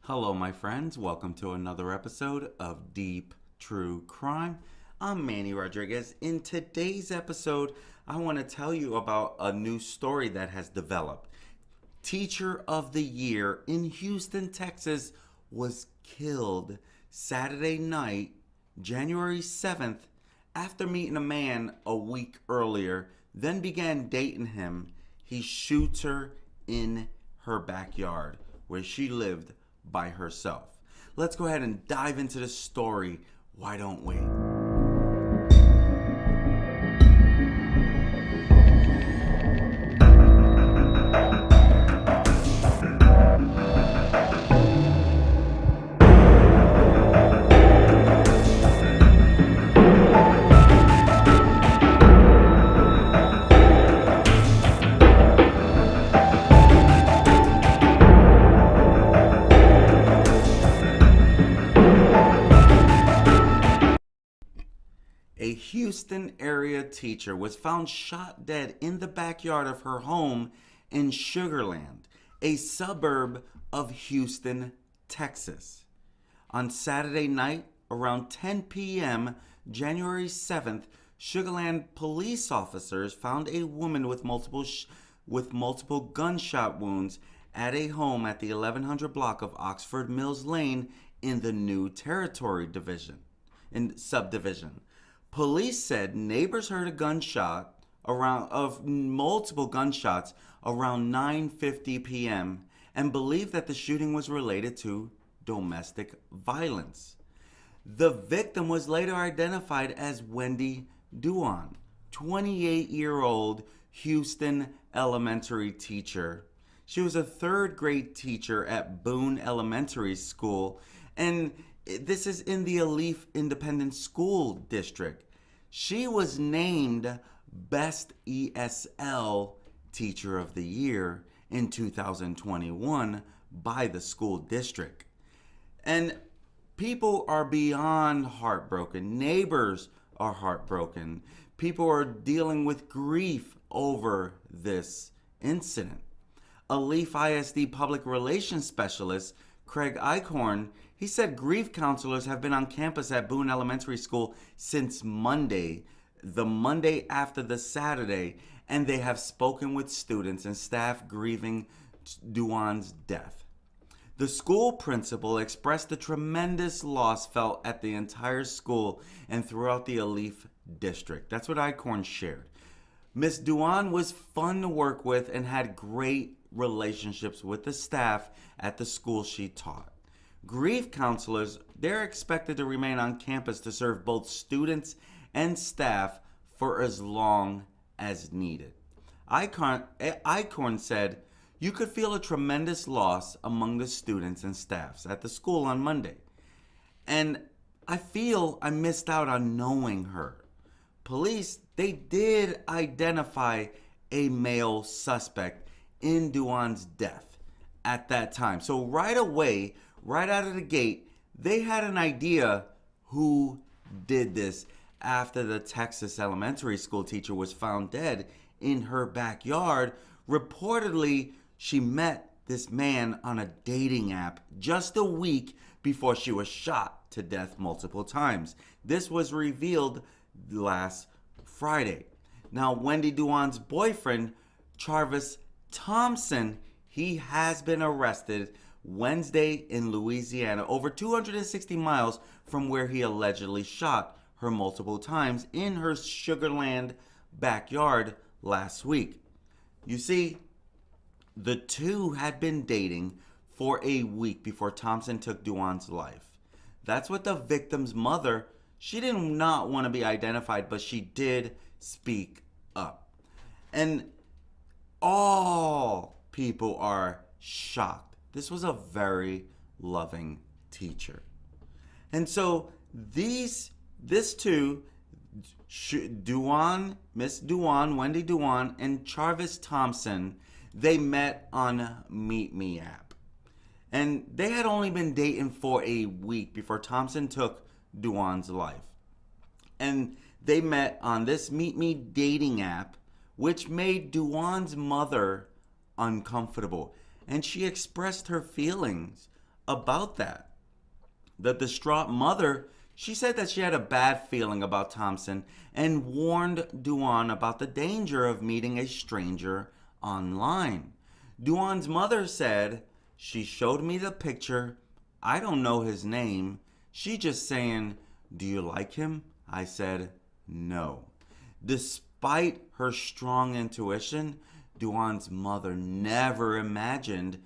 Hello, my friends. Welcome to another episode of Deep True Crime. I'm Manny Rodriguez. In today's episode, I want to tell you about a new story that has developed. Teacher of the Year in Houston, Texas, was killed Saturday night, January 7th, after meeting a man a week earlier, then began dating him. He shoots her in her backyard where she lived by herself. Let's go ahead and dive into the story. Why don't we? A Houston area teacher was found shot dead in the backyard of her home in Sugarland, a suburb of Houston, Texas. On Saturday night, around 10 p.m., January 7th, Sugarland police officers found a woman with multiple gunshot wounds at a home at the 1100 block of Oxford Mills Lane in the New Territory subdivision. Police said neighbors heard multiple gunshots around 9:50 p.m. and believed that the shooting was related to domestic violence. The victim was later identified as Wendy Duan, 28-year-old Houston elementary teacher. She was a third grade teacher at Boone Elementary School, and this is in the Alief Independent School District. She was named Best ESL Teacher of the Year in 2021 by the school district. And people are beyond heartbroken. Neighbors are heartbroken. People are dealing with grief over this incident. Alief ISD Public Relations Specialist Craig Eichhorn, he said grief counselors have been on campus at Boone Elementary School since Monday, the Monday after the Saturday, and they have spoken with students and staff grieving Duan's death. The school principal expressed the tremendous loss felt at the entire school and throughout the Alief district. That's what Eichhorn shared. Miss Duan was fun to work with and had great relationships with the staff at the school she taught. Grief counselors, they're expected to remain on campus to serve both students and staff for as long as needed. Eichhorn said, "You could feel a tremendous loss among the students and staffs at the school on Monday. And I feel I missed out on knowing her. Police, they did identify a male suspect in Duan's death at that time. So right away, right out of the gate, they had an idea who did this after the Texas elementary school teacher was found dead in her backyard. Reportedly, she met this man on a dating app just a week before she was shot to death multiple times. This was revealed last Friday. Now, Wendy Duan's boyfriend, Charvas Thompson, he has been arrested Wednesday in Louisiana, over 260 miles from where he allegedly shot her multiple times in her Sugarland backyard last week. You see, the two had been dating for a week before Thompson took Duan's life. That's what the victim's mother, she did not want to be identified, but she did speak up. And all people are shocked. This was a very loving teacher. And so this two, Miss Duan, Wendy Duan, and Charvas Thompson, they met on Meet Me app. And they had only been dating for a week before Thompson took Duan's life. And they met on this Meet Me dating app, which made Duan's mother uncomfortable. And she expressed her feelings about that. The distraught mother, she said that she had a bad feeling about Thompson and warned Duan about the danger of meeting a stranger online. Duan's mother said, "She showed me the picture. I don't know his name. She just saying, 'Do you like him?' I said, 'No.'" Despite her strong intuition, Duan's mother never imagined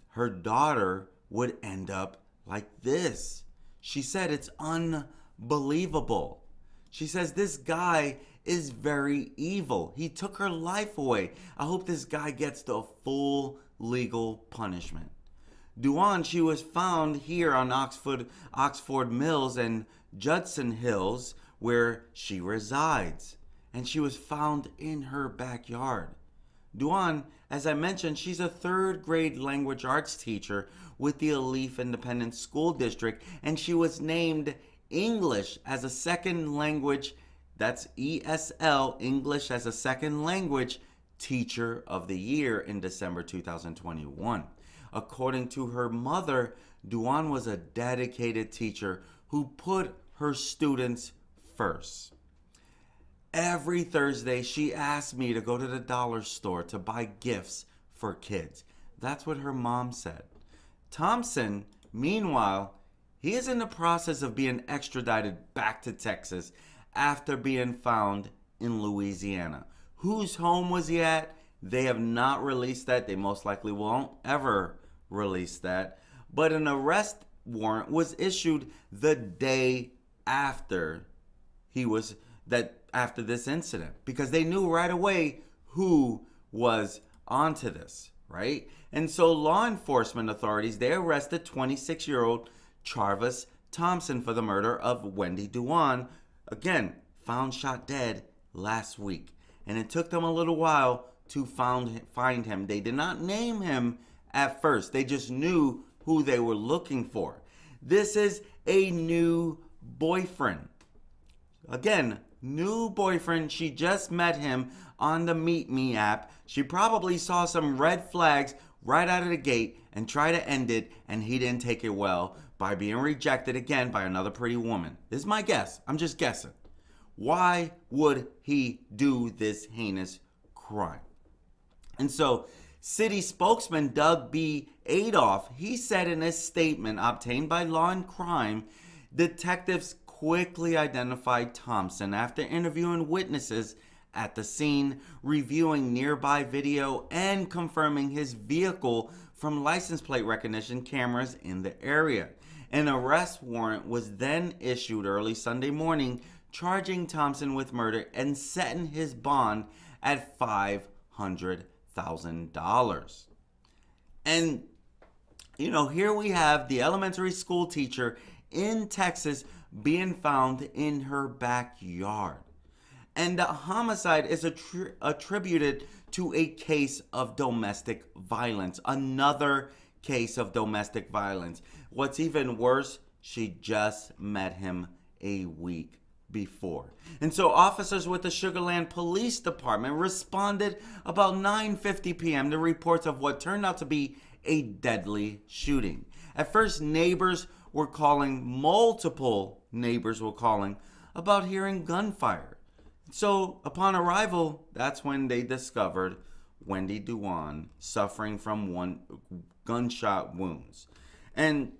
her daughter would end up like this. She said it's unbelievable. She says this guy is very evil. He took her life away. I hope this guy gets the full legal punishment. Duan, she was found here on Oxford Mills and Judson Hills, where she resides. And she was found in her backyard. Duan, as I mentioned, she's a third grade language arts teacher with the Alief Independent School District, and she was named English as a second language, that's ESL, English as a second language, Teacher of the Year in December 2021. According to her mother, Duan was a dedicated teacher who put her students first. Every Thursday, she asked me to go to the dollar store to buy gifts for kids. That's what her mom said. Thompson, meanwhile, he is in the process of being extradited back to Texas after being found in Louisiana. Whose home was he at? They have not released that. They most likely won't ever release that. But an arrest warrant was issued the day after after this incident, because they knew right away who was onto this, right? And so law enforcement authorities, they arrested 26-year-old Charvas Thompson for the murder of Wendy Duan, again, found shot dead last week. And it took them a little while to find him. They did not name him at first. They just knew who they were looking for. This is a new boyfriend. Again, new boyfriend. She just met him on the Meet Me app. She probably saw some red flags right out of the gate and tried to end it, and he didn't take it well by being rejected again by another pretty woman. This is my guess. I'm just guessing. Why would he do this heinous crime? And so, city spokesman Doug B. Adolph, he said in a statement obtained by Law and Crime, detectives quickly identified Thompson after interviewing witnesses at the scene, reviewing nearby video, and confirming his vehicle from license plate recognition cameras in the area. An arrest warrant was then issued early Sunday morning, charging Thompson with murder and setting his bond at $500,000. And, here we have the elementary school teacher in Texas being found in her backyard. And the homicide is attributed to a case of domestic violence. Another case of domestic violence. What's even worse, she just met him a week before. And so officers with the Sugar Land Police Department responded about 9:50 p.m. to reports of what turned out to be a deadly shooting. At first, multiple neighbors were calling about hearing gunfire. So upon arrival, that's when they discovered Wendy Duan suffering from gunshot wounds. And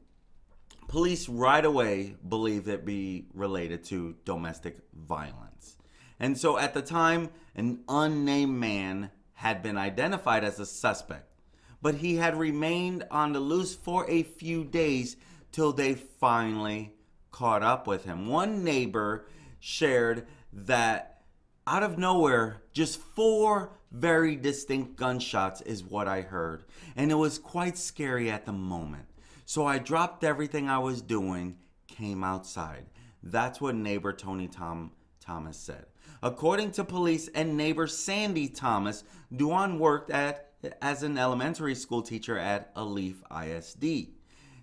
police right away believed it be related to domestic violence. And so at the time, an unnamed man had been identified as a suspect, but he had remained on the loose for a few days till they finally caught up with him. One neighbor shared that out of nowhere, just 4 very distinct gunshots is what I heard. And it was quite scary at the moment. So I dropped everything I was doing, came outside. That's what neighbor Tony Thomas said. According to police and neighbor Sandy Thomas, Duan worked as an elementary school teacher at Alief ISD.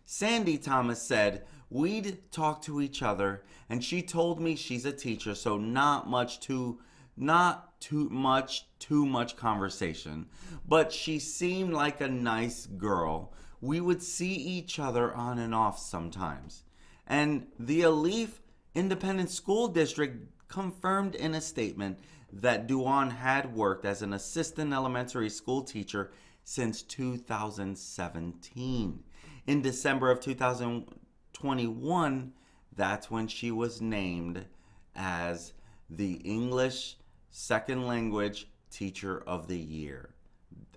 Sandy Thomas said, "We'd talk to each other, and she told me she's a teacher, so not too much conversation. But she seemed like a nice girl. we would see each other on and off sometimes. And the Alif Independent School District confirmed in a statement that Duan had worked as an assistant elementary school teacher since 2017. In December of 2021, that's when she was named as the English Second Language Teacher of the Year,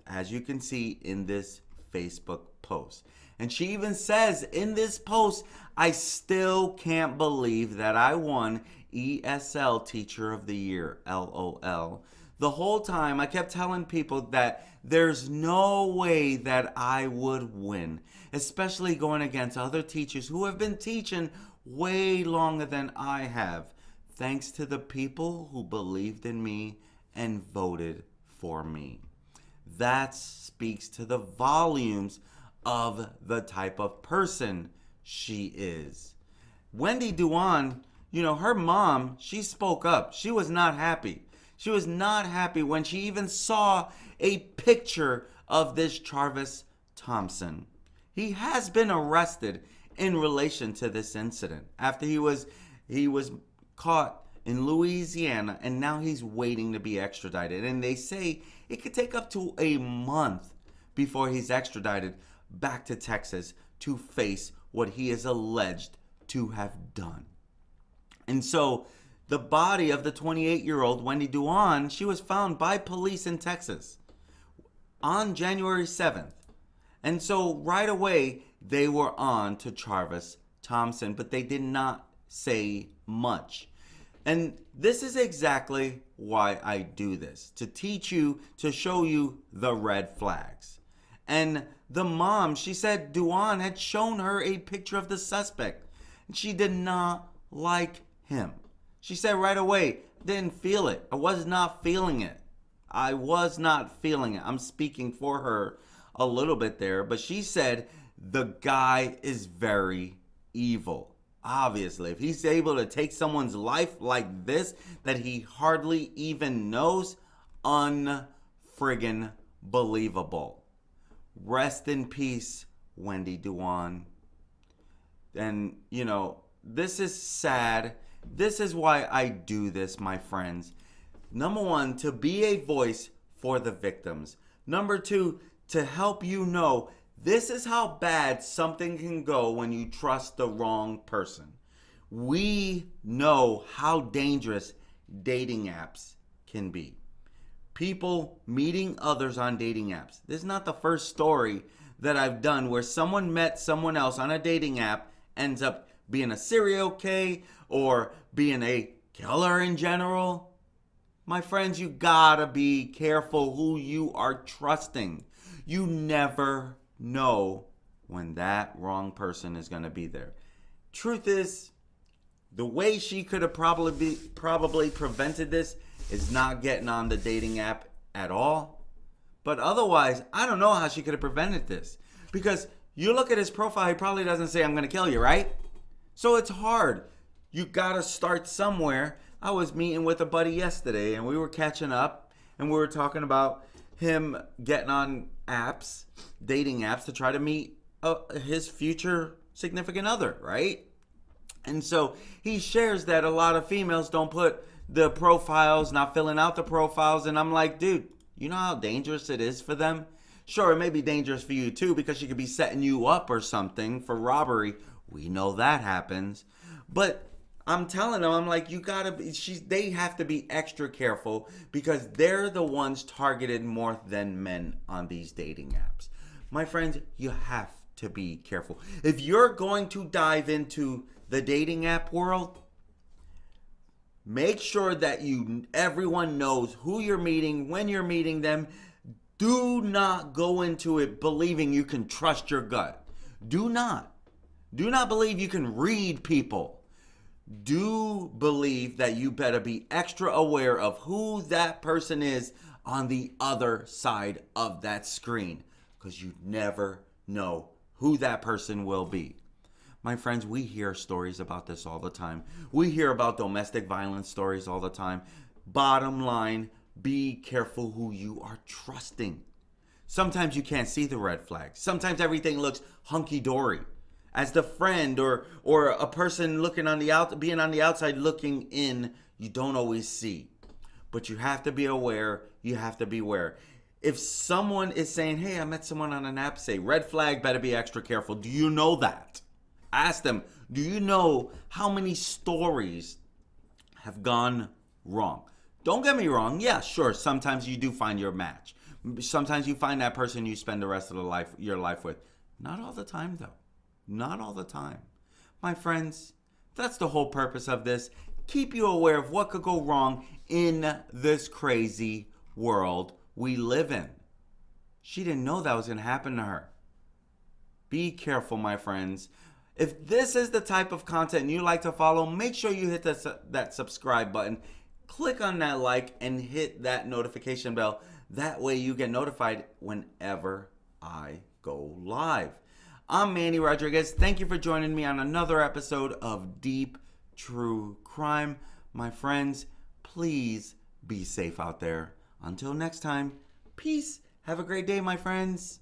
as you can see in this Facebook post. And she even says in this post, I still can't believe that I won ESL Teacher of the Year, LOL. The whole time I kept telling people that there's no way that I would win, especially going against other teachers who have been teaching way longer than I have, thanks to the people who believed in me and voted for me. That speaks to the volumes of the type of person she is. Wendy Duan, her mom, she spoke up. She was not happy. She was not happy when she even saw a picture of this Charvas Thompson. He has been arrested in relation to this incident after he was caught in Louisiana, and now he's waiting to be extradited. And they say it could take up to a month before he's extradited back to Texas to face what he is alleged to have done. And so the body of the 28-year-old Wendy Duan, she was found by police in Texas on January 7th. And so right away, they were on to Charvas Thompson, but they did not say much. And this is exactly why I do this, to teach you, to show you the red flags. And the mom, she said Duan had shown her a picture of the suspect, and she did not like him. She said right away, didn't feel it. I was not feeling it. I was not feeling it. I'm speaking for her a little bit there, but she said the guy is very evil. Obviously, if he's able to take someone's life like this that he hardly even knows, unfriggin' believable. Rest in peace, Wendy Duan. And, this is sad. This is why I do this, my friends. Number one, to be a voice for the victims. Number two, to help you know this is how bad something can go when you trust the wrong person. We know how dangerous dating apps can be. People meeting others on dating apps. This is not the first story that I've done where someone met someone else on a dating app, ends up being a serial killer or being a killer in general. My friends, you gotta be careful who you are trusting. You never know when that wrong person is gonna be there. Truth is, the way she could have probably prevented this is not getting on the dating app at all. But otherwise, I don't know how she could have prevented this. Because you look at his profile, he probably doesn't say, I'm going to kill you, right? So it's hard. You got to start somewhere. I was meeting with a buddy yesterday, and we were catching up, and we were talking about him getting on apps, dating apps, to try to meet his future significant other, right? And so he shares that a lot of females don't put the profiles, not filling out the profiles. And I'm like, dude, you know how dangerous it is for them? Sure, it may be dangerous for you too, because she could be setting you up or something for robbery. We know that happens. But I'm telling them, I'm like, they have to be extra careful, because they're the ones targeted more than men on these dating apps. My friends, you have to be careful. If you're going to dive into the dating app world, make sure that everyone knows who you're meeting, when you're meeting them. Do not go into it believing you can trust your gut. Do not believe you can read people. Do believe that you better be extra aware of who that person is on the other side of that screen, because you never know who that person will be. My friends, we hear stories about this all the time. We hear about domestic violence stories all the time. Bottom line, be careful who you are trusting. Sometimes you can't see the red flags. Sometimes everything looks hunky-dory. As the friend or a person looking on the being on the outside looking in, you don't always see. But you have to be aware. You have to beware. If someone is saying, hey, I met someone on an app, say, red flag, better be extra careful. Do you know that? Ask them, do you know how many stories have gone wrong? Don't get me wrong. Yeah, sure. Sometimes you do find your match. Sometimes you find that person you spend the rest of your life with. Not all the time, though. Not all the time. My friends, that's the whole purpose of this. Keep you aware of what could go wrong in this crazy world we live in. She didn't know that was going to happen to her. Be careful, my friends. If this is the type of content you like to follow, make sure you hit that subscribe button. Click on that like and hit that notification bell. That way you get notified whenever I go live. I'm Manny Rodriguez. Thank you for joining me on another episode of Deep True Crime. My friends, please be safe out there. Until next time, peace. Have a great day, my friends.